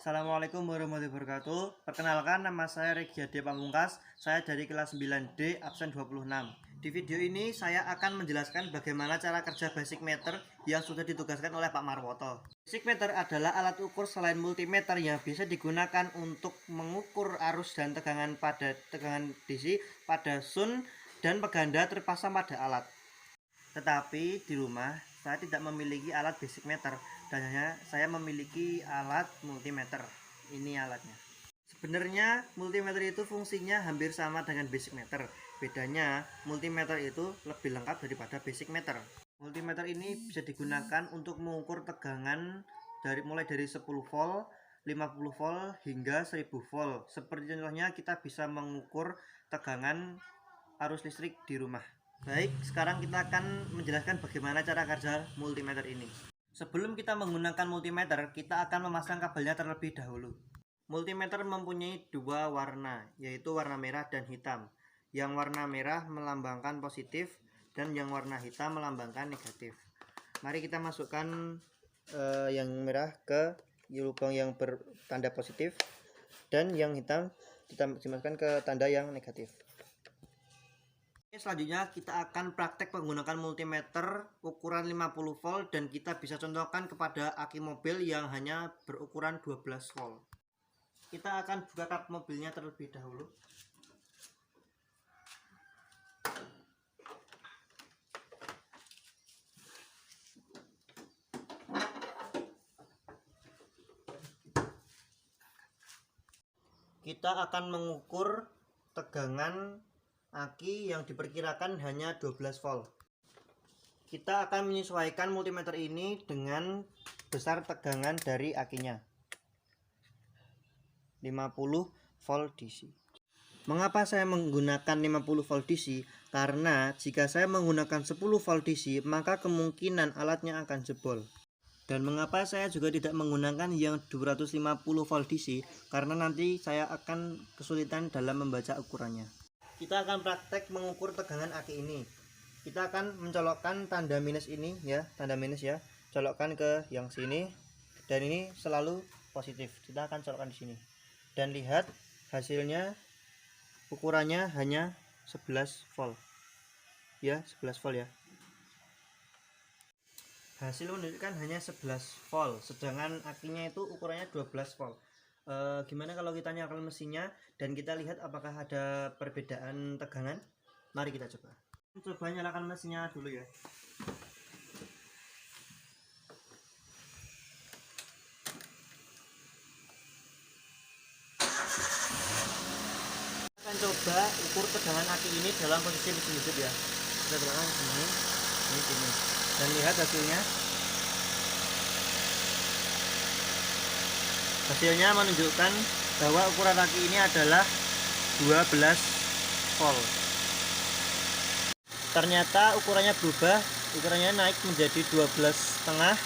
Assalamualaikum warahmatullahi wabarakatuh. Perkenalkan, nama saya Regiade Pamungkas. Saya dari kelas 9D absen 26. Di video ini saya akan menjelaskan bagaimana cara kerja basic meter yang sudah ditugaskan oleh Pak Marwoto. Basic meter adalah alat ukur selain multimeter yang bisa digunakan untuk mengukur arus dan tegangan pada tegangan DC pada sun dan peganda terpasang pada alat. Tetapi di rumah saya tidak memiliki alat basic meter dan hanya saya memiliki alat multimeter. Ini alatnya. Sebenarnya multimeter itu fungsinya hampir sama dengan basic meter. Bedanya multimeter itu lebih lengkap daripada basic meter. Multimeter ini bisa digunakan untuk mengukur tegangan mulai dari 10 volt, 50 volt hingga 1000 volt. Seperti contohnya kita bisa mengukur tegangan arus listrik di rumah. Baik, sekarang kita akan menjelaskan bagaimana cara kerja multimeter ini. Sebelum kita menggunakan multimeter, kita akan memasang kabelnya terlebih dahulu. Multimeter mempunyai dua warna, yaitu warna merah dan hitam. Yang warna merah melambangkan positif dan yang warna hitam melambangkan negatif. Mari kita masukkan yang merah ke lubang yang bertanda positif dan yang hitam kita masukkan ke tanda yang negatif. Selanjutnya kita akan praktek menggunakan multimeter ukuran 50 volt dan kita bisa contohkan kepada aki mobil yang hanya berukuran 12 volt. Kita akan buka kap mobilnya terlebih dahulu. Kita akan mengukur tegangan aki yang diperkirakan hanya 12 volt. Kita akan menyesuaikan multimeter ini dengan besar tegangan dari akinya. 50 volt DC. Mengapa saya menggunakan 50 volt DC? Karena jika saya menggunakan 10 volt DC, maka kemungkinan alatnya akan jebol. Dan mengapa saya juga tidak menggunakan yang 250 volt DC? Karena nanti saya akan kesulitan dalam membaca ukurannya. Kita akan praktek mengukur tegangan aki ini. Kita akan mencolokkan tanda minus ini ya, tanda minus ya. Colokkan ke yang sini dan ini selalu positif. Kita akan colokkan di sini. Dan lihat hasilnya ukurannya hanya 11 volt. Ya, 11 volt ya. Hasil menunjukkan hanya 11 volt, sedangkan akinya itu ukurannya 12 volt. Gimana kalau kita nyalakan mesinnya dan kita lihat apakah ada perbedaan tegangan? Mari kita coba. Coba nyalakan mesinnya dulu ya. Kita akan coba ukur tegangan aki ini dalam posisi mesin hidup ya. Kita belakang sini, sini. Dan lihat hasilnya. Hasilnya menunjukkan bahwa ukuran aki ini adalah 12 volt. Ternyata ukurannya berubah, ukurannya naik menjadi 12,5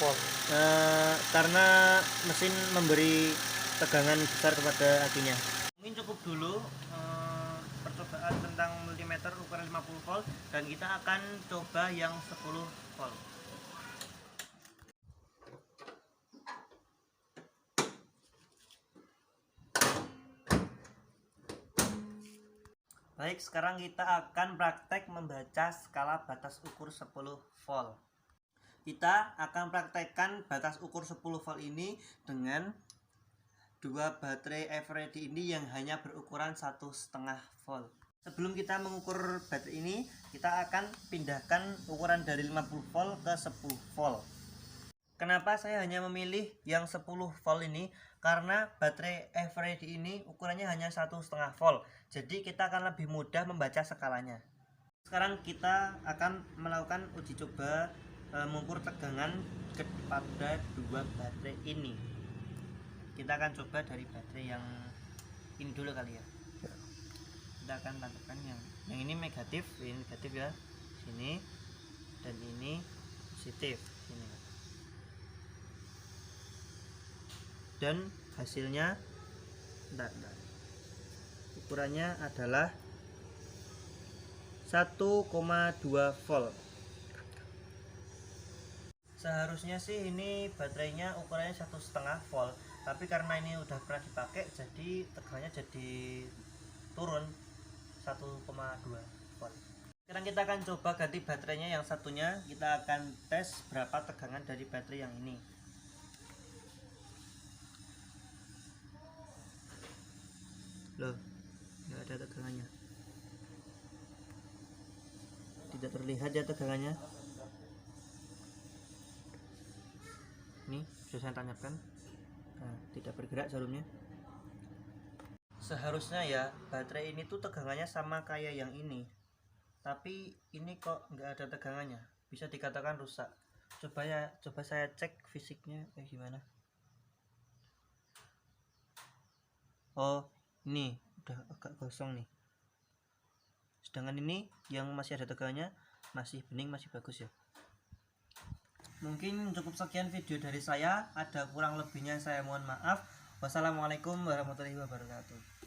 volt. Karena mesin memberi tegangan besar kepada akinya. Mungkin cukup dulu percobaan tentang multimeter ukuran 50 volt dan kita akan coba yang 10 volt. Baik, sekarang kita akan praktek membaca skala batas ukur 10 volt. Kita akan praktekkan batas ukur 10 volt ini dengan dua baterai everready ini yang hanya berukuran 1,5 volt. Sebelum kita mengukur baterai ini, kita akan pindahkan ukuran dari 50 volt ke 10 volt. Kenapa saya hanya memilih yang 10 volt ini? Karena baterai everready ini ukurannya hanya 1,5 volt. Jadi kita akan lebih mudah membaca skalanya. Sekarang kita akan melakukan uji coba mengukur tegangan kepada dua baterai ini. Kita akan coba dari baterai yang ini dulu kali ya. Kita akan tampilkan yang ini negatif, ini negatif ya. Sini dan ini positif. Sini. Dan hasilnya ukurannya adalah 1,2 volt. Seharusnya sih ini baterainya ukurannya 1,5 volt, tapi karena ini udah pernah dipakai jadi tegangannya jadi turun 1,2 volt. Sekarang kita akan coba ganti baterainya yang satunya. Kita akan tes berapa tegangan dari baterai yang ini. Loh, nggak ada tegangannya, tidak terlihat ya tegangannya. Ini sudah saya tanyakan, nah, tidak bergerak jarumnya. Seharusnya ya baterai ini tuh tegangannya sama kayak yang ini, tapi ini kok nggak ada tegangannya, bisa dikatakan rusak. Coba saya cek fisiknya kayak gimana. Oh, ini udah agak gosong nih, sedangkan ini yang masih ada tegangannya, masih bening, masih bagus ya. Mungkin cukup sekian video dari saya, ada kurang lebihnya saya mohon maaf. Wassalamualaikum warahmatullahi wabarakatuh.